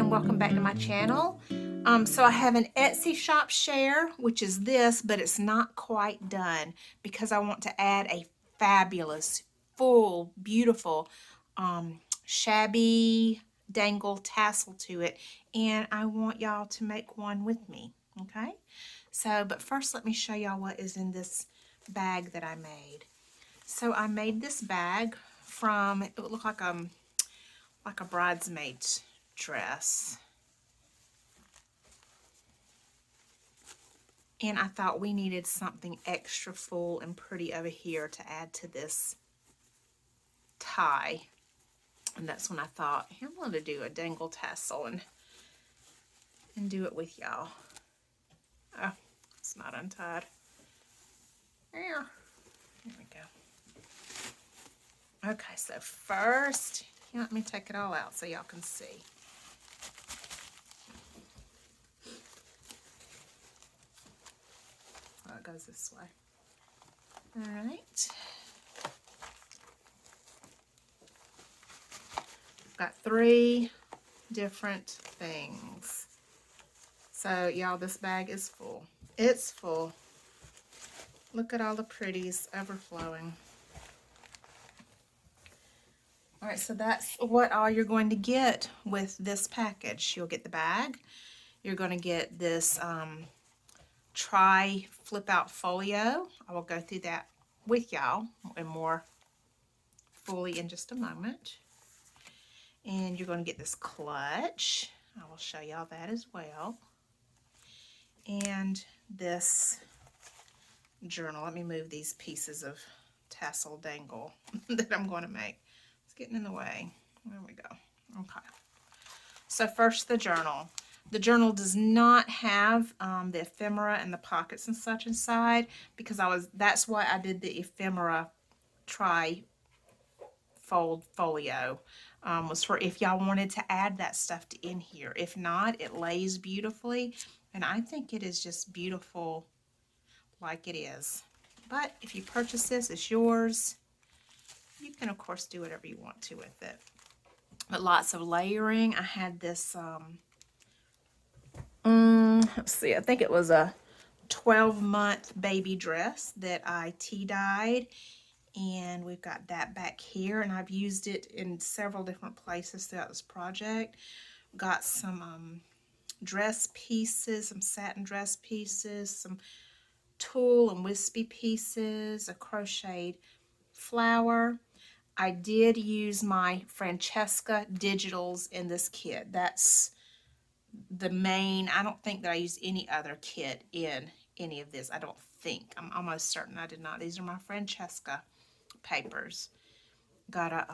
and welcome back to my channel. So I have an Etsy shop share, which is this, but it's not quite done because I want to add a fabulous, full, beautiful, shabby dangle tassel to it, and I want y'all to make one with me, okay? So, but first let me show y'all what is in this bag that I made. So I made this bag from, it would look like a bridesmaid's dress. And I thought we needed something extra full and pretty over here to add to this tie. And that's when I thought, hey, I'm going to do a dangle tassel and do it with y'all. Oh, it's not untied. There we go. Okay, so first, let me take it all out so y'all can see. Oh, it goes this way. All right. Got 3 different things. So, y'all, this bag is full. It's full. Look at all the pretties overflowing. All right, so that's what all you're going to get with this package. You'll get the bag. You're going to get this flip out folio. I will go through that with y'all and more fully in just a moment. And you're going to get this clutch. I will show y'all that as well. And this journal. Let me move these pieces of tassel dangle that I'm going to make. It's getting in the way. There we go. Okay. So first, the journal. The journal does not have the ephemera and the pockets and such inside because that's why I did the ephemera tri-fold folio. Was for if y'all wanted to add that stuff in here. If not, it lays beautifully, and I think it is just beautiful like it is. But if you purchase this, it's yours. You can, of course, do whatever you want to with it. But lots of layering. I had this, let's see, I think it was a 12-month baby dress that I tea-dyed. And we've got that back here, and I've used it in several different places throughout this project. Got some dress pieces, some satin dress pieces, some tulle and wispy pieces, a crocheted flower. I did use my Francesca digitals in this kit. That's the main. I don't think that I used any other kit in any of this. I don't think. I'm almost certain I did not. These are my Francesca papers. Got a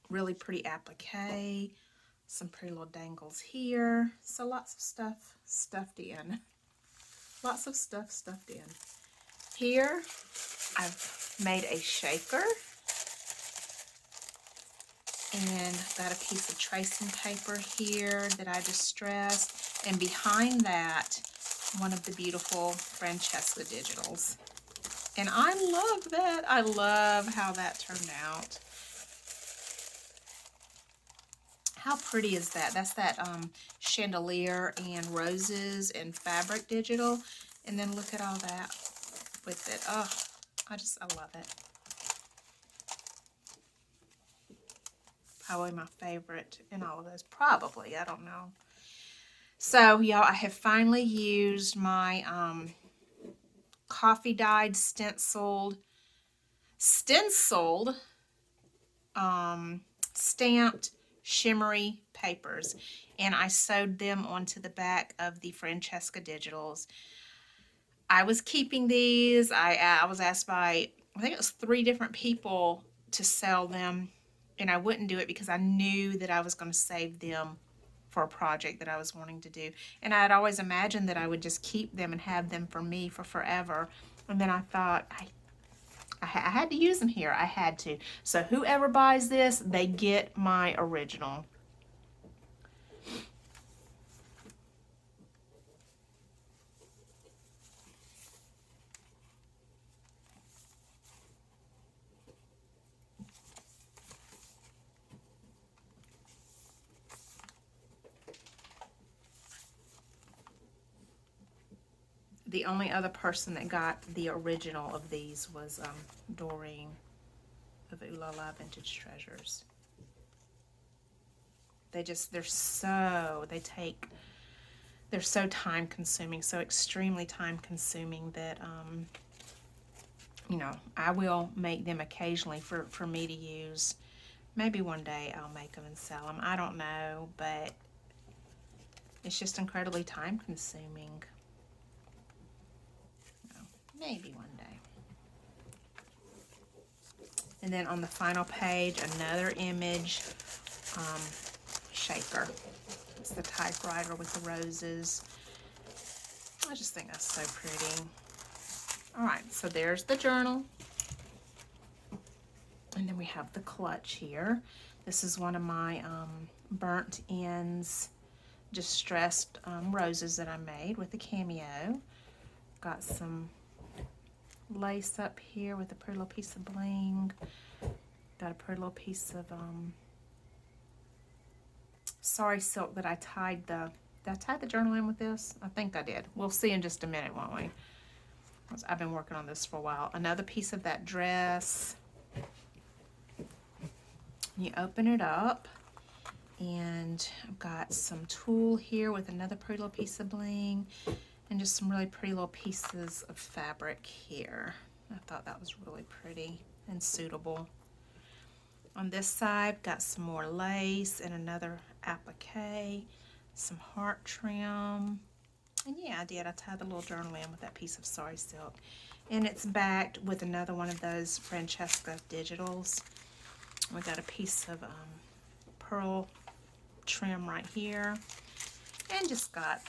really pretty applique, some pretty little dangles here. So lots of stuff stuffed in. Lots of stuff stuffed in. Here, I've made a shaker. And got a piece of tracing paper here that I distressed. And behind that, one of the beautiful Francesca digitals. And I love that. I love how that turned out. How pretty is that? That's that chandelier and roses and fabric digital. And then look at all that with it. Oh, I love it. Probably my favorite in all of those. Probably, I don't know. So, y'all, I have finally used my coffee dyed stenciled stamped shimmery papers, and I sewed them onto the back of the Francesca digitals. I was keeping these. I was asked by, I think it was 3 different people to sell them, and I wouldn't do it because I knew that I was going to save them for a project that I was wanting to do. And I had always imagined that I would just keep them and have them for me for forever. And then I thought, I had to use them here. I had to. So whoever buys this, they get my original. The only other person that got the original of these was Doreen of Ooh La La Vintage Treasures. They're so time consuming, so extremely time consuming that, you know, I will make them occasionally for me to use. Maybe one day I'll make them and sell them. I don't know, but it's just incredibly time consuming. Maybe one day. And then on the final page, another image, shaker. It's the typewriter with the roses. I just think that's so pretty. All right, so there's the journal. And then we have the clutch here. This is one of my burnt ends, distressed roses that I made with a cameo. Got some lace up here with a pretty little piece of bling. Got a pretty little piece of sari silk that I tied the... Did I tie the journal in with this? I think I did. We'll see in just a minute, won't we? I've been working on this for a while. Another piece of that dress. You open it up, and I've got some tulle here with another pretty little piece of bling, and just some really pretty little pieces of fabric here. I thought that was really pretty and suitable. On this side, got some more lace and another applique, some heart trim. And yeah, I did. I tied the little journal in with that piece of sari silk. And it's backed with another one of those Francesca digitals. We got a piece of pearl trim right here. And just got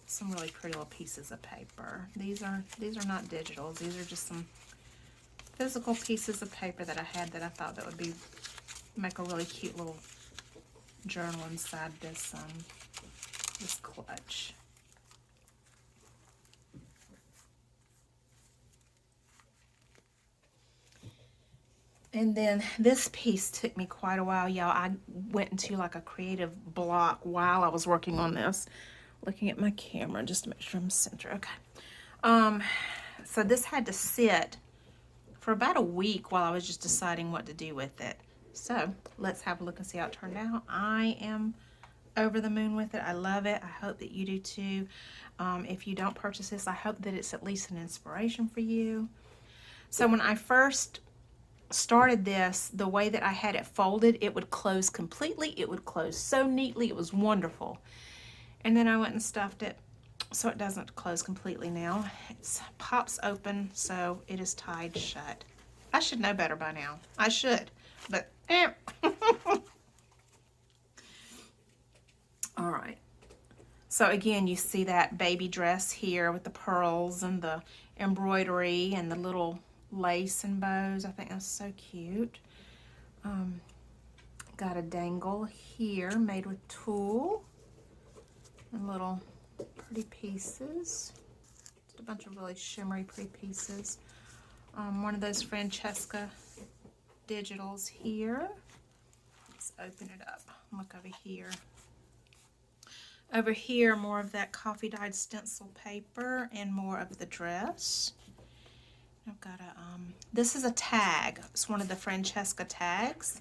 some really pretty little pieces of paper. These are not digitals. These are just some physical pieces of paper that I had that I thought that would make a really cute little journal inside this this clutch. And then this piece took me quite a while, y'all. I went into like a creative block while I was working on this. Looking at my camera just to make sure I'm centered. Okay. So this had to sit for about a week while I was just deciding what to do with it. So let's have a look and see how it turned out. I am over the moon with it. I love it. I hope that you do too. If you don't purchase this, I hope that it's at least an inspiration for you. So when I first started this, the way that I had it folded, it would close completely. It would close so neatly. It was wonderful. And then I went and stuffed it so it doesn't close completely now. It pops open, so it is tied shut. I should know better by now. I should, but all right. So again, you see that baby dress here with the pearls and the embroidery and the little lace and bows. I think that's so cute. Got a dangle here made with tulle and little pretty pieces. Just a bunch of really shimmery pretty pieces. One of those Francesca digitals here. Let's open it up. Look over here. Over here, more of that coffee dyed stencil paper and more of the dress. I've got a, this is a tag. It's one of the Francesca tags,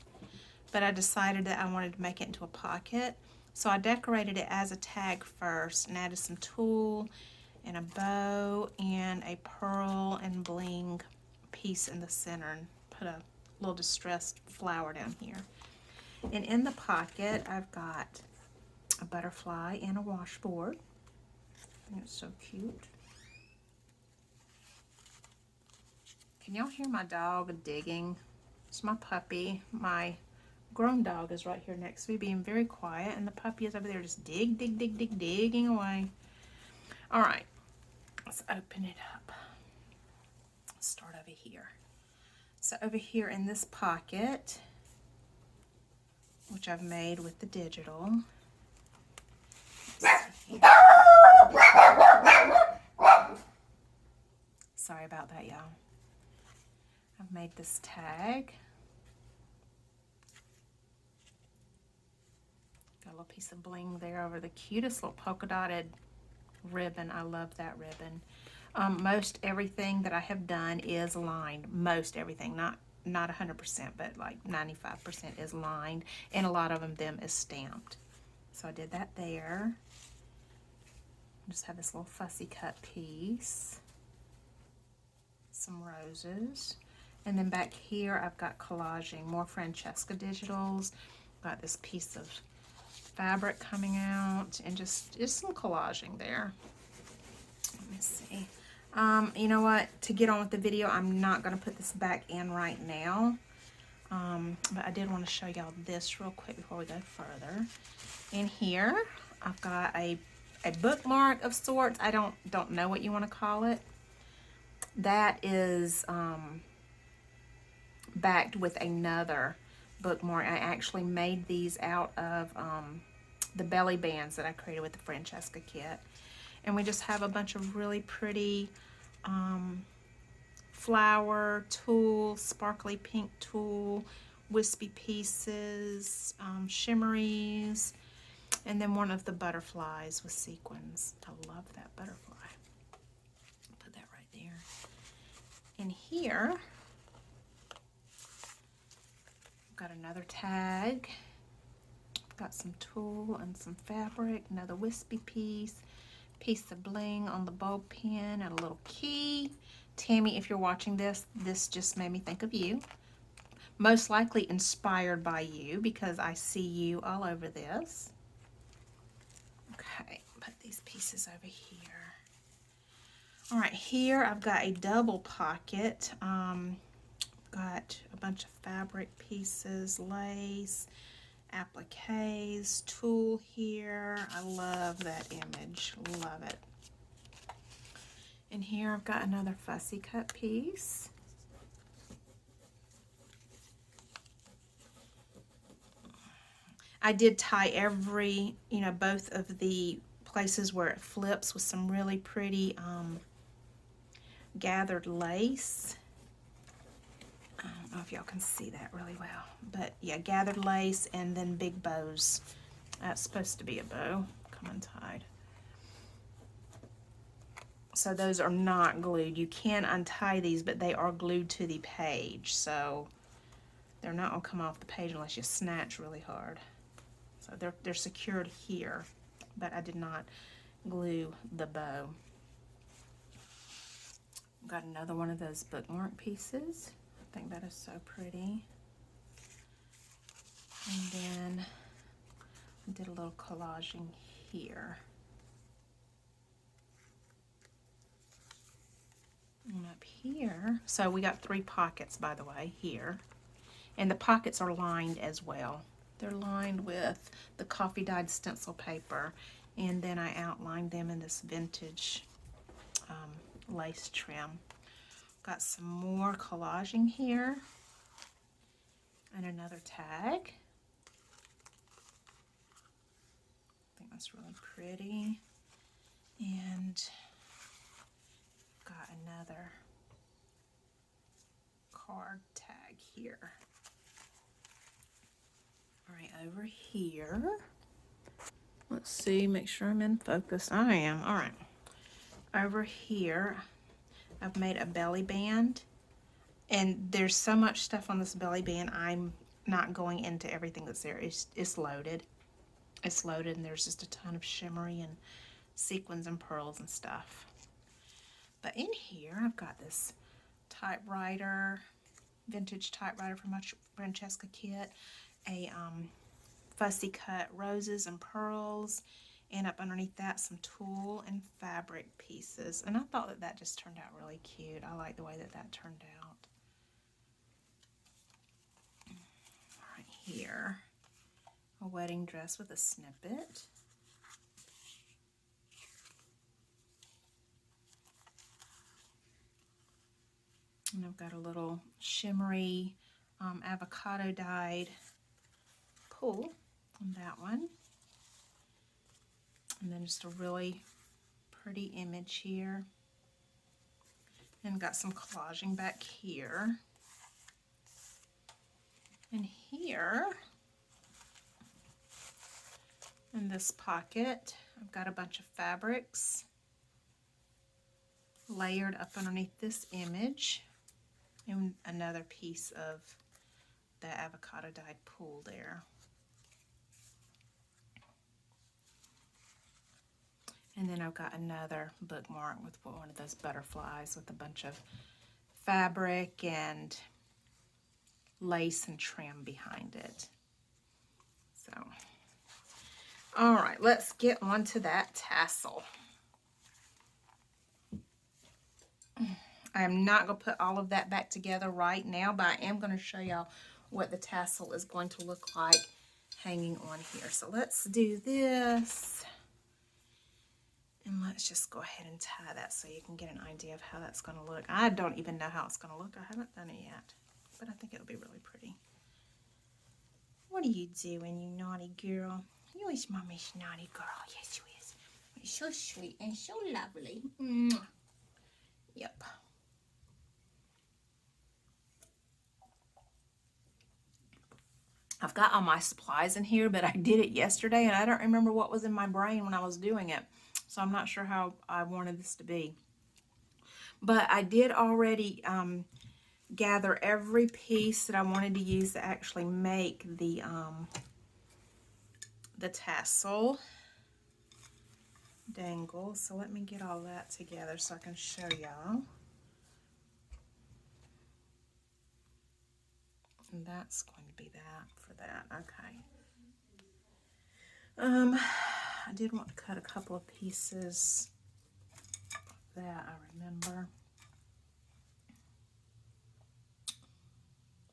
but I decided that I wanted to make it into a pocket. So I decorated it as a tag first and added some tulle and a bow and a pearl and bling piece in the center and put a little distressed flower down here. And in the pocket, I've got a butterfly and a washboard. I think it's so cute. Can y'all hear my dog digging? It's my puppy. My grown dog is right here next to me being very quiet, and the puppy is over there just digging away. All right, let's open it up. Let's start over here. So over here in this pocket, which I've made with the digital. Sorry about that, y'all. I've made this tag. Got a little piece of bling there over the cutest little polka dotted ribbon. I love that ribbon. Most everything that I have done is lined. Most everything, not 100%, but like 95% is lined, and a lot of them is stamped. So I did that there. Just have this little fussy cut piece, some roses, and then back here I've got collaging, more Francesca digitals. Got this piece of fabric coming out, and just some collaging there. Let me see. You know what? To get on with the video, I'm not going to put this back in right now. But I did want to show y'all this real quick before we go further. In here, I've got a bookmark of sorts. I don't know what you want to call it. That is backed with another bookmark. I actually made these out of the belly bands that I created with the Francesca kit. And we just have a bunch of really pretty flower, tulle, sparkly pink tulle, wispy pieces, shimmeries, and then one of the butterflies with sequins. I love that butterfly. Put that right there. In here, I've got another tag. I've got some tulle and some fabric, another wispy piece of bling on the bulb pin, and a little key. Tammy, if you're watching this just made me think of you. Most likely inspired by you, because I see you all over this. Okay, put these pieces over here. All right, here I've got a double pocket. Got a bunch of fabric pieces, lace, appliques, tulle here. I love that image, love it. And here I've got another fussy cut piece. I did tie every, both of the places where it flips with some really pretty gathered lace. I don't know if y'all can see that really well, but yeah, gathered lace and then big bows. That's supposed to be a bow, come untied. So those are not glued. You can untie these, but they are glued to the page, so they're not gonna come off the page unless you snatch really hard. So they're secured here, but I did not glue the bow. Got another one of those bookmark pieces. I think that is so pretty. And then I did a little collaging here. And up here, so we got 3 pockets, by the way, here. And the pockets are lined as well. They're lined with the coffee dyed stencil paper, and then I outlined them in this vintage lace trim. Got some more collaging here, and another tag. I think that's really pretty. And got another card tag here. All right, over here, let's see, make sure I'm in focus. I am. All right, over here I've made a belly band, and there's so much stuff on this belly band, I'm not going into everything that's there. It's loaded. It's loaded, and there's just a ton of shimmery and sequins and pearls and stuff. But in here, I've got this typewriter, vintage typewriter from my Francesca kit, a fussy cut roses and pearls, and up underneath that some tulle and fabric pieces. And I thought that just turned out really cute. I like the way that turned out. Right here, a wedding dress with a snippet. And I've got a little shimmery avocado dyed pull on that one. And then just a really pretty image here. And got some collaging back here. And here, in this pocket, I've got a bunch of fabrics. layered up underneath this image, and another piece of the avocado dyed pool there. And then I've got another bookmark with one of those butterflies with a bunch of fabric and lace and trim behind it. So, all right, let's get on to that tassel. I am not going to put all of that back together right now, but I am going to show y'all what the tassel is going to look like hanging on here. So let's do this. And let's just go ahead and tie that so you can get an idea of how that's going to look. I don't even know how it's going to look. I haven't done it yet, but I think it'll be really pretty. What are you doing, you naughty girl? You is Mommy's naughty girl. Yes, you is. You're so sweet and so lovely. Mwah. Yep. I've got all my supplies in here, but I did it yesterday, and I don't remember what was in my brain when I was doing it. So I'm not sure how I wanted this to be. But I did already gather every piece that I wanted to use to actually make the tassel dangle. So let me get all that together so I can show y'all. And that's going to be that for that. Okay. I did want to cut a couple of pieces of that, I remember.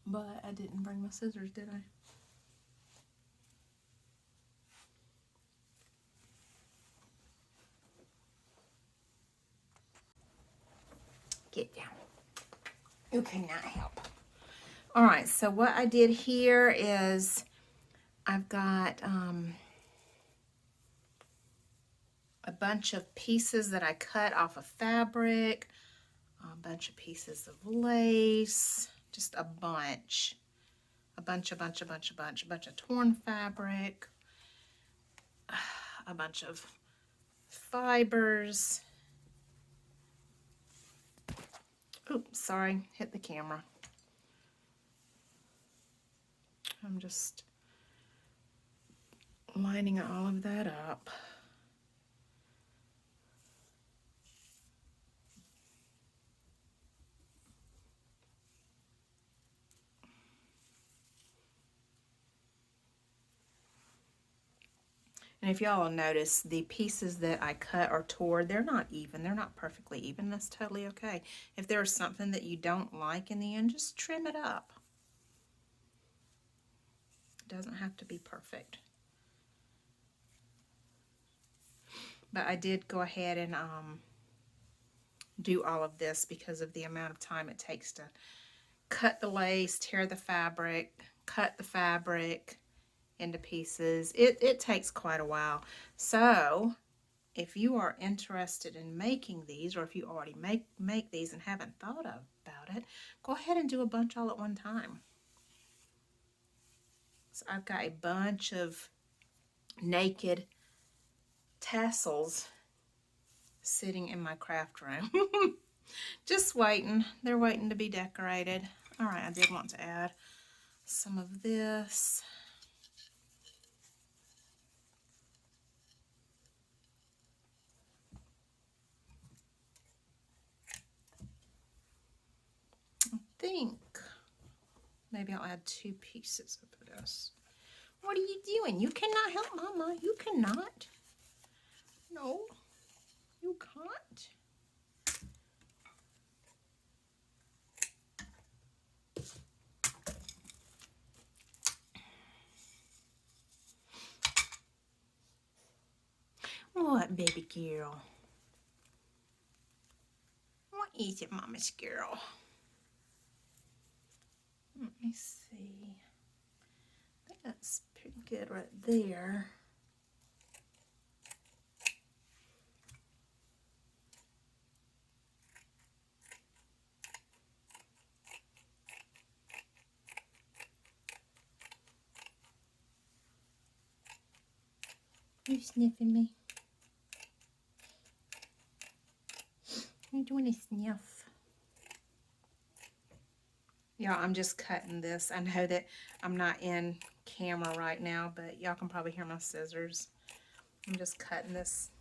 But I didn't bring my scissors, did I? Get down. You cannot help. All right, so what I did here is I've got a bunch of pieces that I cut off of fabric, a bunch of pieces of lace, just a bunch of torn fabric, a bunch of fibers. Oops, sorry, hit the camera. I'm just lining all of that up. And if y'all will notice, the pieces that I cut or tore, they're not even. They're not perfectly even. That's totally okay. If there's something that you don't like in the end, just trim it up. It doesn't have to be perfect. But I did go ahead and do all of this because of the amount of time it takes to cut the lace, tear the fabric, cut the fabric into pieces. It takes quite a while. So if you are interested in making these, or if you already make these and haven't thought about it, go ahead and do a bunch all at one time. So I've got a bunch of naked tassels sitting in my craft room. Just waiting. They're waiting to be decorated. All right, I did want to add some of this. I think maybe I'll add 2 pieces of this. What are you doing? You cannot help Mama. You cannot. No, you can't. What, baby girl? What is it, Mama's girl? Let me see. I think that's pretty good right there. You sniffing me? You doing a sniff? Y'all, I'm just cutting this. I know that I'm not in camera right now, but y'all can probably hear my scissors. I'm just cutting this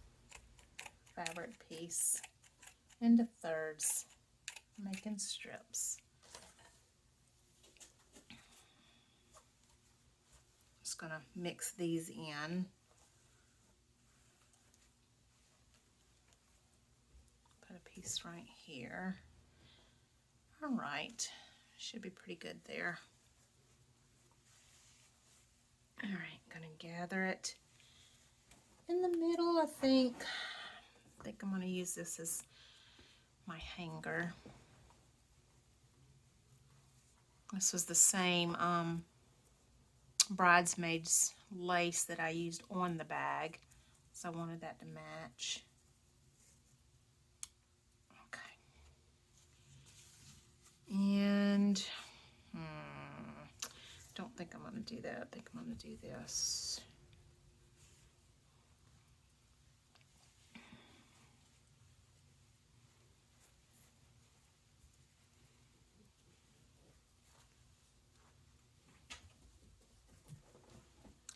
fabric piece into thirds, making strips. Just gonna mix these in. Put a piece right here. All right, should be pretty good there. All right, gonna gather it in the middle. I think I'm gonna use this as my hanger. This was the same bridesmaid's lace that I used on the bag, so I wanted that to match. Okay. And don't think I'm going to do that. I think I'm going to do this.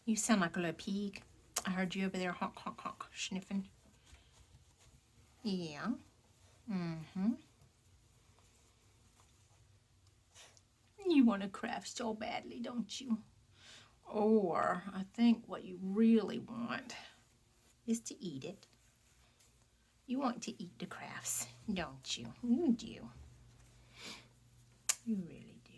You sound like a little pig. I heard you over there honk, honk, honk, sniffing. Yeah. Mm-hmm. You want to craft so badly, don't you? Or I think what you really want is to eat it. You want to eat the crafts, don't you? You do. You really do.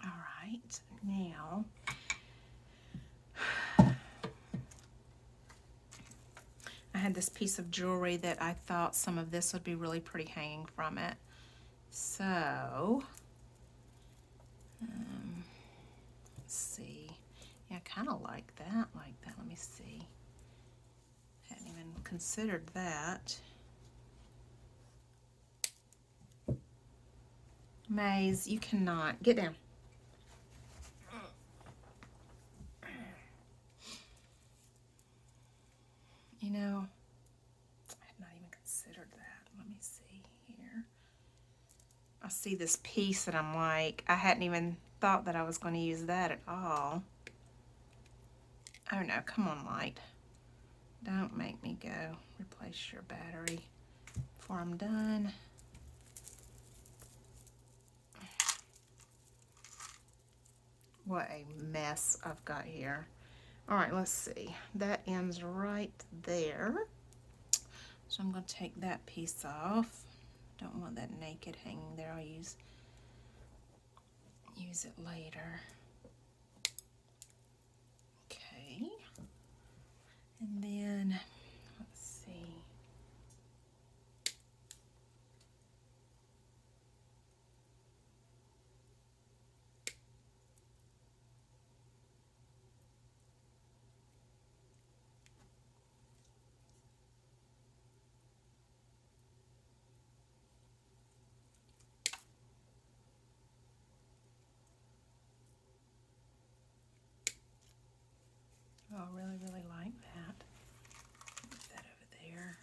All right, now I had this piece of jewelry that I thought some of this would be really pretty hanging from it. So, let's see. Yeah, I kind of like that, Let me see. Hadn't even considered that. Maze, you cannot. Get down. You know, I had not even considered that. Let me see here. I see this piece that I'm like, I hadn't even thought that I was going to use that at all. Oh no, come on, light. Don't make me go. Replace your battery before I'm done. What a mess I've got here. All right, let's see. That ends right there. So I'm going to take that piece off. Don't want that naked hanging there. I'll use it later. Okay. And then, let's see. Oh, I really, really like that. Put that over there.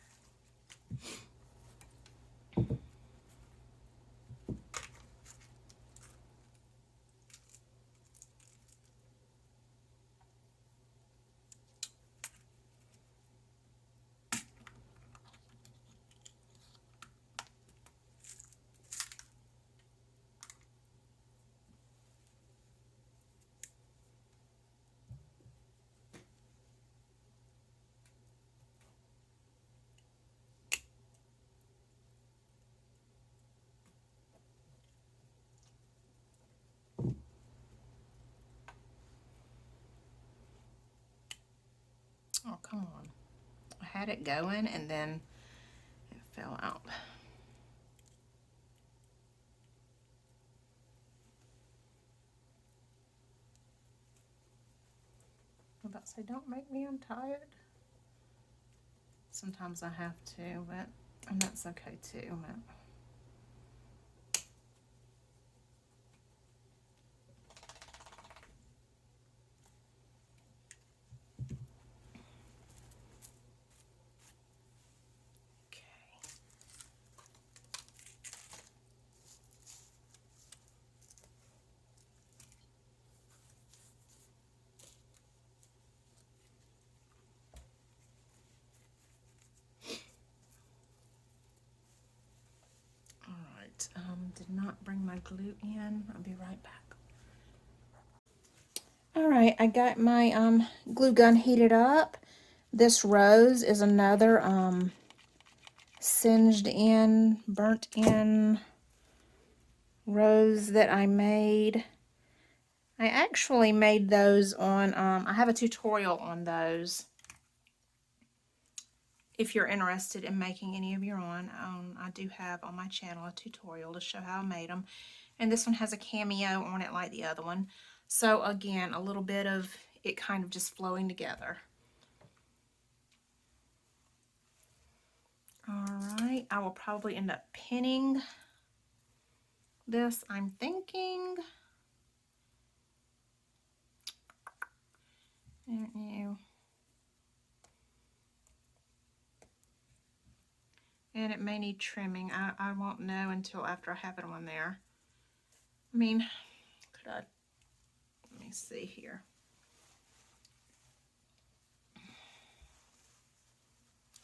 Oh, come on. I had it going and then it fell out. I'm about to say, don't make me, I'm tired. Sometimes I have to, and that's okay too. bring my glue in. I'll be right back. All right, I got my glue gun heated up. This rose is another singed in, burnt in rose that I made. I actually made those on, I have a tutorial on those. If you're interested in making any of your own, I do have on my channel a tutorial to show how I made them. And this one has a cameo on it like the other one. So again, a little bit of it kind of just flowing together. Alright, I will probably end up pinning this, I'm thinking. And it may need trimming. I won't know until after I have it on there. I mean, could I, let me see here.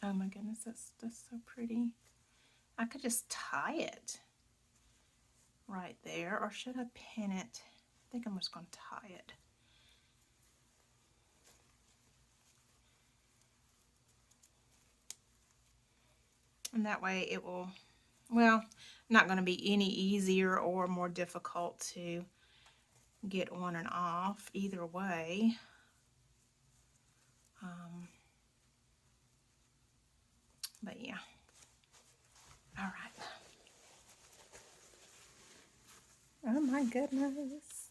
Oh my goodness, that's so pretty. I could just tie it right there, or should I pin it? I think I'm just going to tie it. And that way it will, well, not going to be any easier or more difficult to get on and off either way. But yeah. All right. Oh my goodness.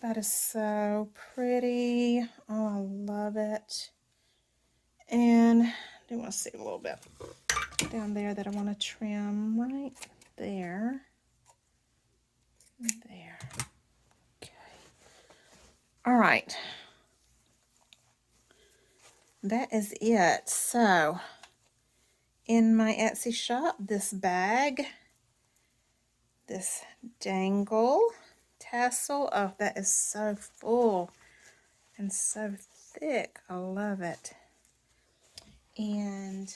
That is so pretty. Oh, I love it. And I do want to see a little bit down there that I want to trim right there. There. Okay. All right. That is it. So, in my Etsy shop, this bag, this dangle tassel, oh, that is so full and so thick. I love it. And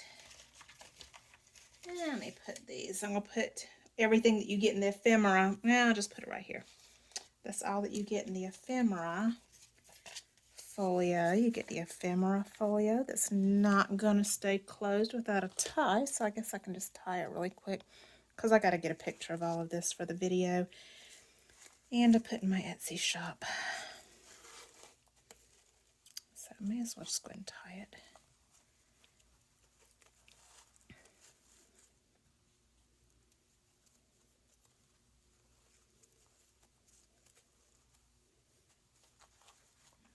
let me put these. I'm going to put everything that you get in the ephemera. Now I'll just put it right here. That's all that you get in the ephemera folio. You get the ephemera folio that's not going to stay closed without a tie. So I guess I can just tie it really quick because I got to get a picture of all of this for the video and to put in my Etsy shop. So I may as well just go ahead and tie it.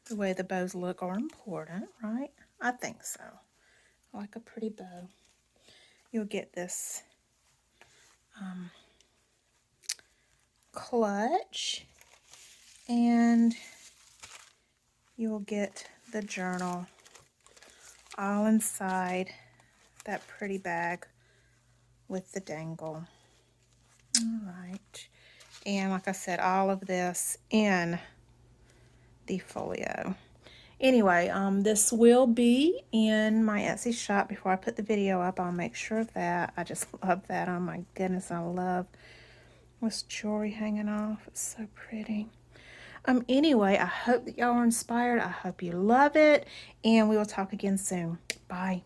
The way the bows look are important, right? I think so. I like a pretty bow. You'll get this clutch, and you'll get the journal all inside that pretty bag with the dangle. All right. And like I said, all of this in the folio. Anyway, this will be in my Etsy shop before I put the video up. I'll make sure of that. I just love that. Oh my goodness, I love this jewelry hanging off. It's so pretty. Anyway, I hope that y'all are inspired. I hope you love it, and we will talk again soon. Bye.